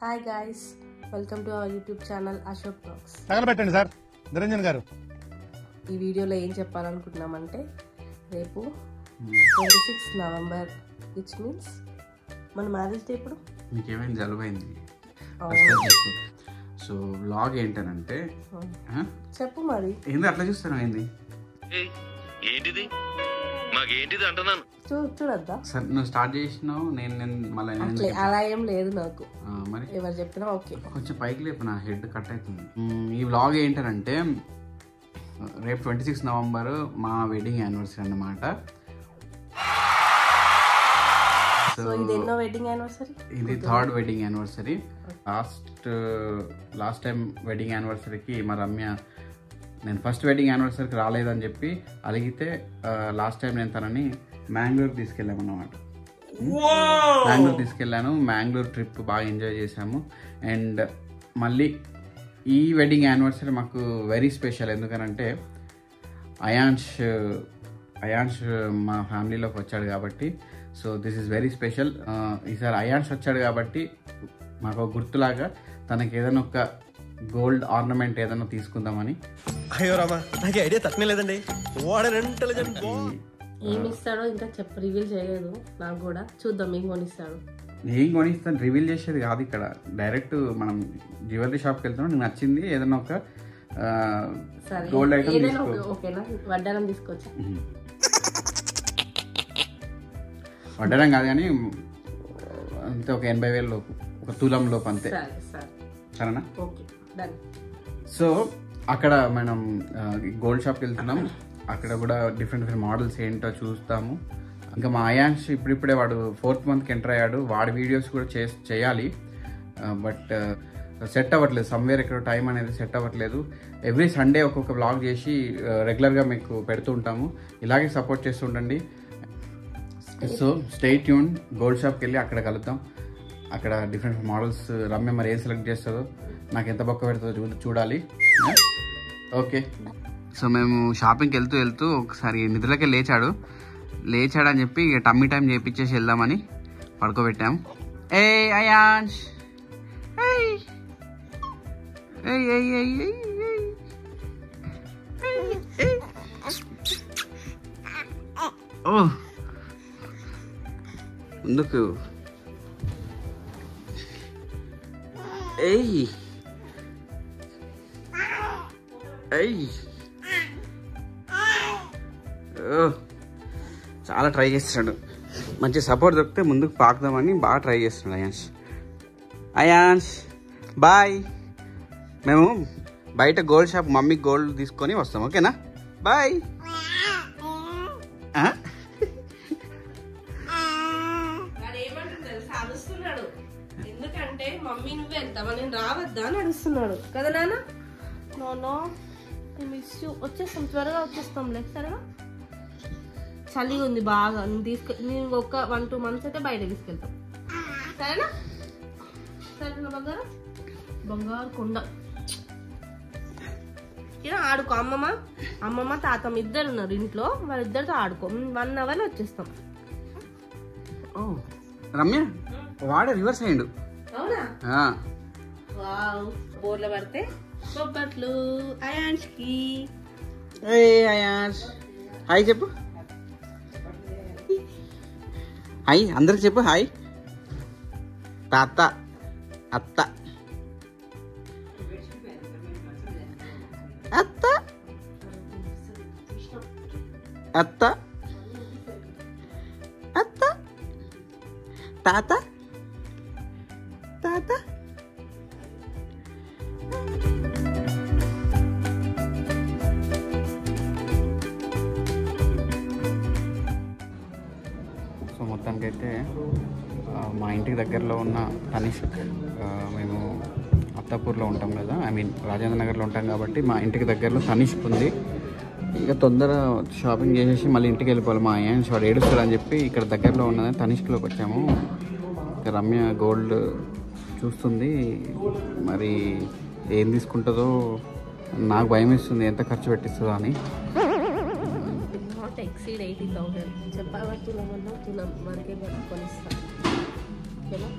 Hi guys, welcome to our YouTube channel Ashok talks. తగలబెట్టండి sir Niranjan garu. ఈ వీడియోలో ఏం చెప్పాలనుకుంటున్నామంటే, రేపు 26 నవంబర్ విచ్ మీన్స్ మన మ్యారేజ్ డే. ఇప్పుడు మీకేమైనా జలుబైంది? సో వ్లాగ్ ఏంటనంటే చెప్పు మరి. ఏంది అట్లా చూస్తాను? ఏంది ఏంటిది మాకేంటిది అంటున్నాను. చూడద్దా? సరే నువ్వు స్టార్ట్ చేసినావు, నేను మళ్ళీ అలా ఏం లేదు నాకు. మరి ఎవరు చెప్పినా ఓకే. కొంచెం పైకి లేపు, నా హెడ్ కట్ అవుతుంది. ఈ వ్లాగ్ ఏంటనంటే రేపు 26 నవంబర్ మా వెడ్డింగ్ యానివర్సరీ అన్నమాట. సో ఇది ఎన్నో వెడ్డింగ్ యానివర్సరీ? ఇది 3rd wedding anniversary. Last time wedding యానివర్సరీకి మా రమ్య, నేను ఫస్ట్ వెడ్డింగ్ యానివర్సరీకి రాలేదని చెప్పి అడిగితే లాస్ట్ టైం నేను తనని మ్యాంగ్లూర్ తీసుకెళ్ళామన్నమాట. మ్యాంగ్లూర్ తీసుకెళ్ళాను. మ్యాంగ్లూర్ ట్రిప్ బాగా ఎంజాయ్ చేసాము. అండ్ మళ్ళీ ఈ వెడ్డింగ్ యానివర్సరీ మాకు వెరీ స్పెషల్. ఎందుకనంటే అయాన్ష్ మా ఫ్యామిలీలోకి వచ్చాడు కాబట్టి. So this is very special. ఈసారి అయాన్ష్ వచ్చాడు కాబట్టి మాకు గుర్తులాగా తనకి ఏదైనా ఒక గోల్డ్ ఆర్నమెంట్ ఏదైనా తీసుకుందామని. అయ్యో రామా, నాకు ఐడియా తక్కువ లేదండి. ఏమి ఇస్తాడో ఇంకా రివీల్ చేయలేదు నాకు కూడా. చూద్దాం ఏం కొనిస్తాడు. ఏం కొనిస్తాను రివీల్ చేసేది కాదు. ఇక్కడ డైరెక్ట్ మనం జ్యువెలరీ షాప్కి వెళ్తాం. నీకు నచ్చింది ఏదైనా ఒక గోల్డ్ ఐటమ్ తీసుకో. ఓకేనా? వడ్డానం తీసుకోవచ్చు. వడ్డానం కాదు కానీ అంతే, ఒక 80,000 లోపు, ఒక తులం లోపు అంతే. సరేనా? సో అక్కడ మనం గోల్డ్ షాప్కి వెళ్తున్నాం. అక్కడ కూడా డిఫరెంట్ మోడల్స్ ఏంటో చూస్తాము. ఇంకా మా అయాన్ష్ ఇప్పుడిప్పుడే వాడు 4th మంత్కి ఎంటర్ అయ్యాడు. వాడి వీడియోస్ కూడా చేయాలి. బట్ సెట్ అవ్వట్లేదు. సమ్వేర్ ఎక్కడ టైం అనేది సెట్ అవ్వట్లేదు. ఎవ్రీ సండే ఒక్కొక్క వ్లాగ్ చేసి రెగ్యులర్గా మీకు పెడుతూ ఉంటాము. ఇలాగే సపోర్ట్ చేస్తూ ఉండండి. So stay tune. గోల్డ్ షాప్కి వెళ్ళి అక్కడ కలుద్దాం. అక్కడ డిఫరెంట్ మోడల్స్ రమ్య మరి ఏం సెలెక్ట్ చేస్తుందో, నాకు ఎంత బొక్క పెడుతుందో చూడాలి. ఓకే. సో మేము షాపింగ్కి వెళ్తూ ఒకసారి నిద్రలకే లేచాడని చెప్పి ఇక టమ్మీ టైం చేయించేసి వెళ్దామని పడుకోబెట్టాం. ఏ అయాన్ష్, ఓ ముందుకు. చాలా ట్రై చేస్తున్నాడు. మంచి సపోర్ట్ దొరికితే ముందుకు పాకుదామని బాగా ట్రై చేస్తున్నాడు అయాన్ష్. బాయ్. మేము బయట గోల్డ్ షాప్ మమ్మీకి గోల్డ్ తీసుకొని వస్తాం. ఓకేనా? బాయ్. ఎందుకంటే మమ్మీ నువ్వు వెళ్తావా, నేను రావద్దా అని అడుస్తున్నాడు కదా నాన్న. No miss you. వచ్చేస్తాం, త్వరగా వచ్చేస్తాంలే. సరేనా? చలిగా ఉంది బాగా. నేను ఒక 1-2 months అయితే బయట తీసుకెళ్తాం. సరేనా? సరేనా బంగారు కొండ. ఇలా ఆడుకో. అమ్మమ్మ తాతమ్మ ఇద్దరు ఉన్నారు ఇంట్లో, వాళ్ళిద్దరితో ఆడుకో. 1 hourలో వచ్చేస్తాం. ఓ రమ్య, వాడే రివర్స్ అయ్యిండు. అవునా? వావ్. బోర్ల పడితే బొబ్బట్లు అయాన్ష్ కి. అయాన్ష్ హాయ్ చెప్పు. హాయ్ అందరికి చెప్పు. హాయ్ తాత, అత్త, అత్త, అత్త, అత్త, తాత, తాత. సో మొత్తానికైతే మా ఇంటికి దగ్గరలో ఉన్న తనిష్క్, మేము అత్తాపూర్లో ఉంటాం కదా, రాజేంద్ర నగర్లో ఉంటాం కాబట్టి మా ఇంటికి దగ్గరలో తనిష్క్ ఉంది. ఇక తొందర షాపింగ్ చేసేసి మళ్ళీ ఇంటికి వెళ్ళిపోవాలి. మా అయ్యాన్స్ వాడు ఏడుస్తాడని చెప్పి ఇక్కడ దగ్గరలో ఉన్నదని తనిష్క్లోకి వచ్చాము. రమ్య గోల్డ్ చూస్తుంది. మరి ఏం తీసుకుంటుందో నాకు భయం వేస్తుంది, ఎంత ఖర్చు పెట్టిస్తుందో అని. నాట్ ఎక్సీడ్ 80,000 చెప్పాలి. తులం వరకే కొనిస్తాను. ఓకేనా?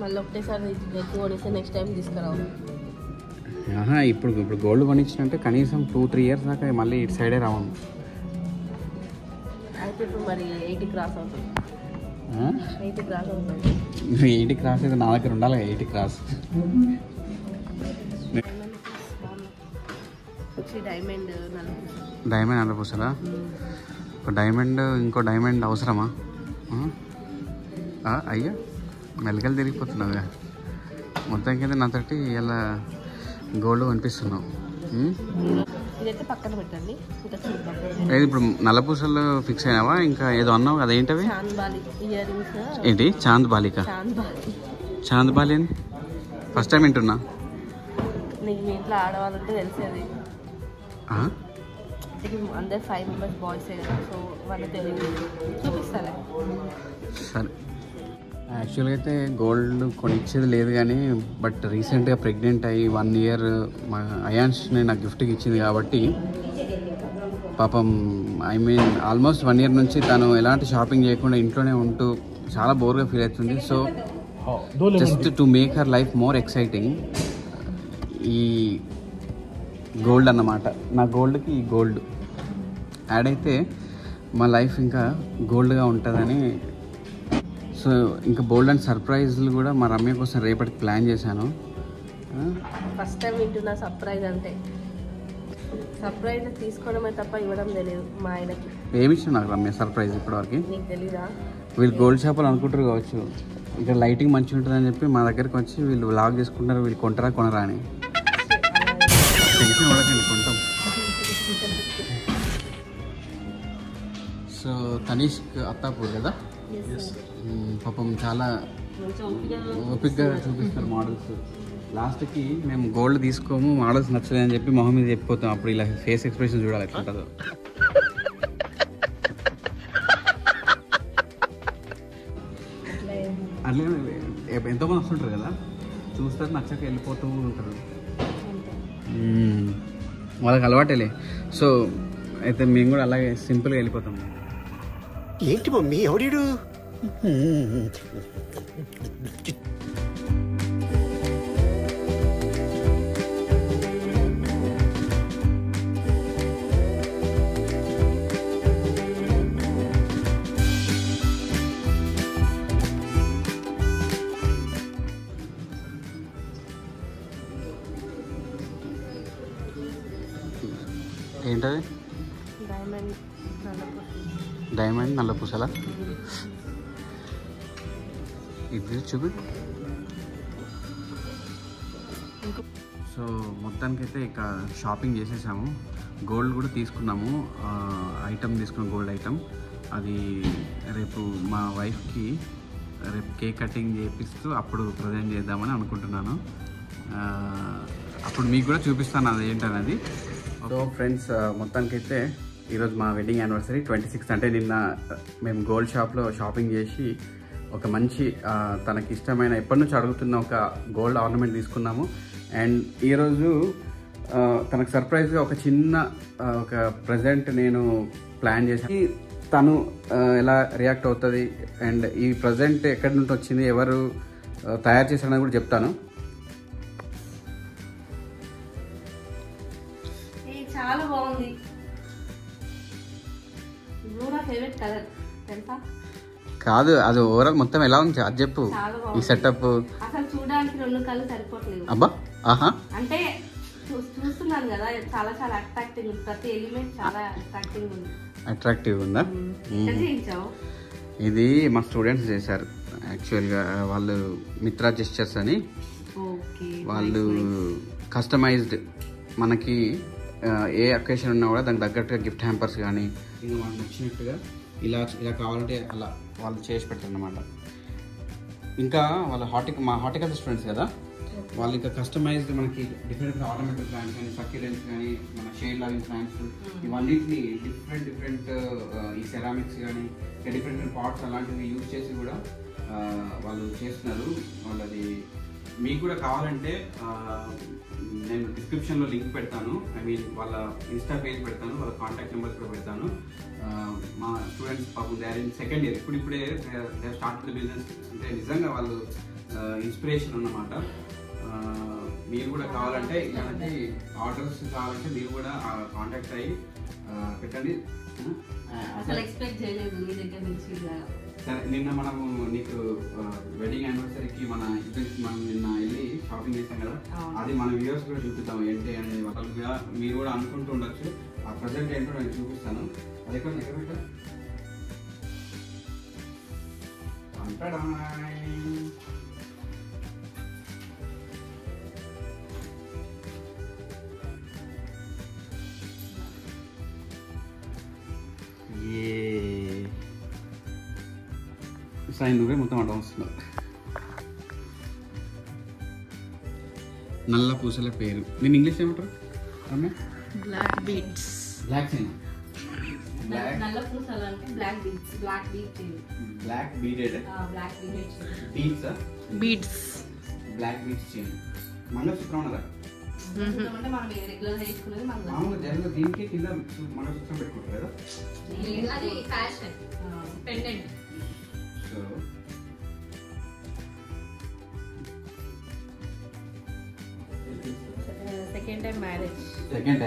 మళ్ళీ ఒకటేసారి ఎక్కువ కొనిస్తే నెక్స్ట్ టైం తీసుకురావు. ఇప్పుడు గోల్డ్ కొనిచ్చినట్టే కనీసం 2-3 ఇయర్స్ దాకా మళ్ళీ ఇటు సైడే రావను. అయితే ఇప్పుడు మరి 80 క్రాస్ అవుతుంది. 80 క్రాస్ అవుతుంది. 80 క్రాస్ అయితే నా దగ్గర ఉండాలి. 80 క్రాస్ డైమండ్ నల్లపూసలా? ఒక డైమండ్ ఇంకో డైమండ్ అవసరమా? అయ్యా మెల్లకలు తిరిగిపోతున్నావుగా. మొత్తానికి అయితే నాతోటి ఇలా గోల్డ్ కనిపిస్తున్నావు. ఇదైతే పక్కన పెట్టండి. ఏది ఇప్పుడు నల్లపూసలు ఫిక్స్ అయినావా? ఇంకా ఏదో అన్నావు అదేంటవి? ఏంటి చాంద్ బాలిక? చాంద్ బాలి అని ఫస్ట్ టైం వింటున్నా. నీకు మీ ఇంట్లో ఆడవాళ్ళంటే తెలిసేది. అందరు 5 మెంబర్స్ బాయ్స్ కదా, సో వాళ్ళ తెలియదు చూపిస్తాలే. సరే, యాక్చువల్గా అయితే గోల్డ్ కొనిచ్చేది లేదు కానీ బట్ రీసెంట్గా ప్రెగ్నెంట్ అయ్యి 1 ఇయర్ మా అయాన్ష్ని నాకు గిఫ్ట్కి ఇచ్చింది కాబట్టి పాపం ఆల్మోస్ట్ 1 ఇయర్ నుంచి తను ఎలాంటి షాపింగ్ చేయకుండా ఇంట్లోనే ఉంటూ చాలా బోర్గా ఫీల్ అవుతుంది. So just to make her life more exciting ఈ గోల్డ్ అన్నమాట. నా గోల్డ్కి ఈ గోల్డ్ యాడ్ అయితే మా లైఫ్ ఇంకా గోల్డ్గా ఉంటుందని. సో ఇంకా బోల్డ్ అండ్ సర్ప్రైజ్లు కూడా మా రమ్య కోసం రేపటికి ప్లాన్ చేశాను. ఫస్ట్ టైం వింటున్నా సర్ప్రైజ్ అంటే. సర్ప్రైజ్ తీసుకోవడమే తప్ప ఇవ్వడం తెలియదు మా ఆయనకి. ఏమి ఇచ్చాను నాకు రమ్య సర్ప్రైజ్ ఇప్పటివరకు? నీకు తెలీదా? వీళ్ళు గోల్డ్ షాపులు అనుకుంటారు కావచ్చు, ఇక్కడ లైటింగ్ మంచిగా ఉంటుందని చెప్పి మా దగ్గరికి వచ్చి వీళ్ళు వ్లాగ్ చేసుకుంటారు. వీళ్ళు కొంటారా కొనరా అని టెన్షన్ పడకండి, కొంటాం. సో తనీష్క్ అత్తాపూర్ కదా, పాపం చాలా ఓపిక్గా చూపిస్తారు మోడల్స్. లాస్ట్కి మేము గోల్డ్ తీసుకోము, మోడల్స్ నచ్చలేదని చెప్పి మొహం మీద చెప్పిపోతాం. అప్పుడు ఇలా ఫేస్ ఎక్స్ప్రెషన్ చూడాలి ఎట్లా ఉంటుందో. అట్లే ఎంతోమంది వస్తుంటారు కదా, చూస్తారు నచ్చక వెళ్ళిపోతూ ఉంటారు. వాళ్ళకి అలవాటేలే. సో అయితే మేము కూడా అలాగే సింపుల్గా వెళ్ళిపోతాం. ఏంటి మమ్మీ ఎవడీడు? ఏంటది? డైమండ్ నల్లపూసలా? ఇది చూపి. సో మొత్తానికైతే ఇక షాపింగ్ చేసేసాము, గోల్డ్ కూడా తీసుకున్నాము. ఐటమ్ తీసుకున్నాం, గోల్డ్ ఐటమ్. అది రేపు మా వైఫ్కి రేపు కేక్ కటింగ్ చేపిస్తూ అప్పుడు ప్రజెంట్ చేద్దామని అనుకుంటున్నాను. అప్పుడు మీకు కూడా చూపిస్తాను అది ఏంటనేది. సో ఫ్రెండ్స్, మొత్తానికైతే ఈరోజు మా వెడ్డింగ్ యానివర్సరీ 26th. అంటే నిన్న మేము గోల్డ్ షాప్లో షాపింగ్ చేసి ఒక మంచి తనకి ఇష్టమైన ఎప్పటి నుంచి అడుగుతున్న ఒక గోల్డ్ ఆర్నమెంట్ తీసుకున్నాము. అండ్ ఈరోజు తనకు సర్ప్రైజ్గా ఒక చిన్న ఒక ప్రజెంట్ నేను ప్లాన్ చేశాను. తను ఎలా రియాక్ట్ అవుతుంది అండ్ ఈ ప్రజెంట్ ఎక్కడి నుండి వచ్చింది, ఎవరు తయారు చేశారని కూడా చెప్తాను. చాలా బాగుంది. కాదు, అది ఓవరాల్ మొత్తం ఎలా ఉంది అది చెప్పు. ఈ సెటప్ అసలు చూడడానికి 2 కళ్ళు సరిపోవట్లేదు. అబ్బా, ఆహా, అంటే చూస్తున్నాను కదా, చాలా చాలా అట్రాక్టివ్. ప్రతి ఎలిమెంట్ చాలా అట్రాక్టివ్ ఉందా? ఇది మా స్టూడెంట్స్ చేశారు యాక్చువల్గా. వాళ్ళు మిత్రా జెస్చర్స్ అని, వాళ్ళు కస్టమైజ్డ్ మనకి ఏ అకేషన్ ఉన్నా కూడా దానికి తగ్గట్టుగా గిఫ్ట్ హ్యాంపర్స్ కానీ ఇంకా మనకు నచ్చినట్టుగా ఇలా కావాలంటే అలా వాళ్ళు చేసి పెట్టారు అన్నమాట. ఇంకా వాళ్ళ మా హార్టికల్చర్ స్టూడెంట్స్ కదా, వాళ్ళు ఇంకా కస్టమైజ్డ్ మనకి డిఫరెంట్ ఆర్నమెంటల్ ప్లాంట్స్ కానీ సక్యులెంట్స్ కానీ మన షేడ్ లావింగ్ ప్లాంట్స్ ఇవన్నిటిని డిఫరెంట్ ఈ సెరామిక్స్ కానీ డిఫరెంట్ పాట్స్ అలాంటివి యూజ్ చేసి కూడా వాళ్ళు చేస్తున్నారు. వాళ్ళది మీకు కూడా కావాలంటే నేను డిస్క్రిప్షన్లో లింక్ పెడతాను. ఐ మీన్ వాళ్ళ ఇన్స్టా పేజ్ పెడతాను, వాళ్ళ కాంటాక్ట్ నెంబర్స్ కూడా పెడతాను. మా స్టూడెంట్స్ పాపం they are in second year, ఇప్పుడే దే స్టార్ట్ ద బిజినెస్. అంటే నిజంగా వాళ్ళు ఇన్స్పిరేషన్ అన్నమాట. మీరు కూడా కావాలంటే ఇలాంటి ఆర్డర్స్ కావాలంటే మీరు కూడా కాంటాక్ట్ అయ్యి పెట్టండి. అసలు ఎక్స్పెక్ట్ చేయలేదు మీ దగ్గర నుంచి. సరే, నిన్న మనము నీకు వెడ్డింగ్ యానివర్సరీకి మనం నిన్న వెళ్ళి షాపింగ్ చేసాం కదా, అది మన వ్యూవర్స్ కూడా చూపిస్తాం ఏంటి అనేది. ఒకళ్ళుగా మీరు కూడా అనుకుంటూ ఉండొచ్చు. ఆ ప్రజెంట్ ఏంటో నేను చూపిస్తాను. అది ఎక్కడ పెట్టా సాయి నువ్వే మొత్తం అడ్డం వస్తున్నావు. నల్ల పూసల పేరు నేను ఇంగ్లీష్ ఏమంటారు? Black beads. Black chain. నల్ల పూసలు అంటే black beads. Black bead. Black beaded. Black beaded beads. Beads. Black beads chain. Mangalsutra ఉన్నదా? అంటే మనం రెగ్యులర్ వేసుకునేది మామూలుగా జనరల్ దీనికి కింద మంగళసూత్రం పెట్టుకుంటారు కదా, అది fashion pendant. So second time marriage. Second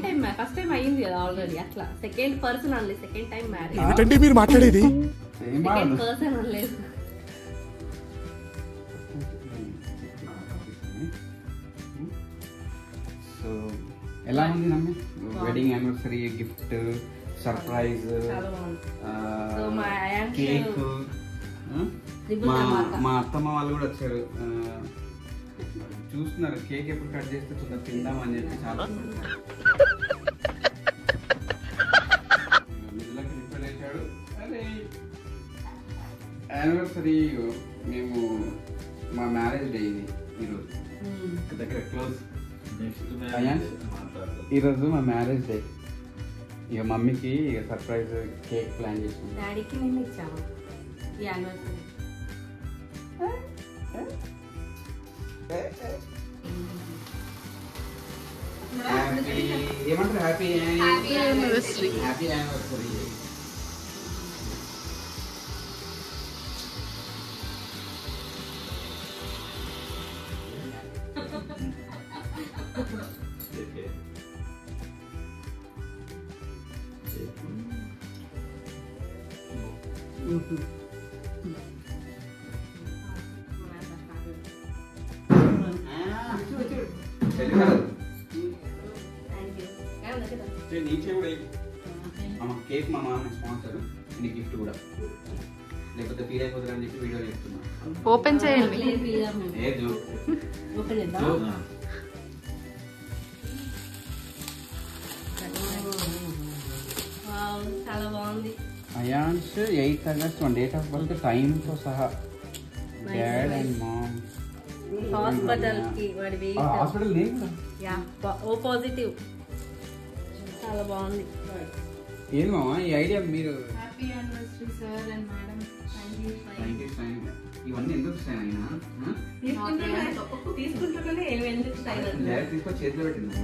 time first time అయ్యింది కదా ఆల్రెడీ. అట్లా సెకండ్ పర్సన్ అనలేదు, సెకండ్ టైం మ్యారేజ్. ఏంటంటే మీరు మాట్లాడేది సెకండ్ పర్సన్ అనలేదు. సో ఎలా ఉంది నమ్మి wedding anniversary gift surprise cake? మా అత్తమ్మ వాళ్ళు కూడా వచ్చారు, చూస్తున్నారు కేక్ ఎప్పుడు కట్ చేస్తే చూద్దాం తిందామని చెప్పి. చాలా నిద్రలేచాడు. అదే యానివర్సరీ మేము మా మ్యారేజ్ డే ఇది ఈరోజు దగ్గర క్లోజ్. ఈరోజు మా మ్యారేజ్ డే. ఇక మమ్మీకి ఇక సర్ప్రైజ్ కేక్ ప్లాన్ చేసాం. డాడీకి నేను ఇచ్చాము ఈ యానివర్సరీ. ఏమంటారు? Happy anniversary. Happy anniversary. Cake మా మామ స్పాన్సర్, నీకు గిఫ్ట్ కూడా. లేకపోతే ఫీల్ అయిపోతారు అని చెప్పి వీడియో చెప్తున్నా. ఓపెన్ చేయండి. చాలా బాగుంది. Ions 8th August one date of birth time తో సహా. డాడ్ అండ్ మామ్ హాస్పిటల్ కి వాడి హాస్పిటల్ నేమ్ కూడా. Yeah O positive. చాలా బాగుంది. ఏది మామ ఈ ఐడియా? మీరు happy anniversary sir and madam. Thank you. ఇవన్నీ ఎందుకు ఇస్తాను అయినా తీసుకుంటున్నానే ఎందుకు స్టైల్ తీసుకొని చేతిలో పెట్టింది.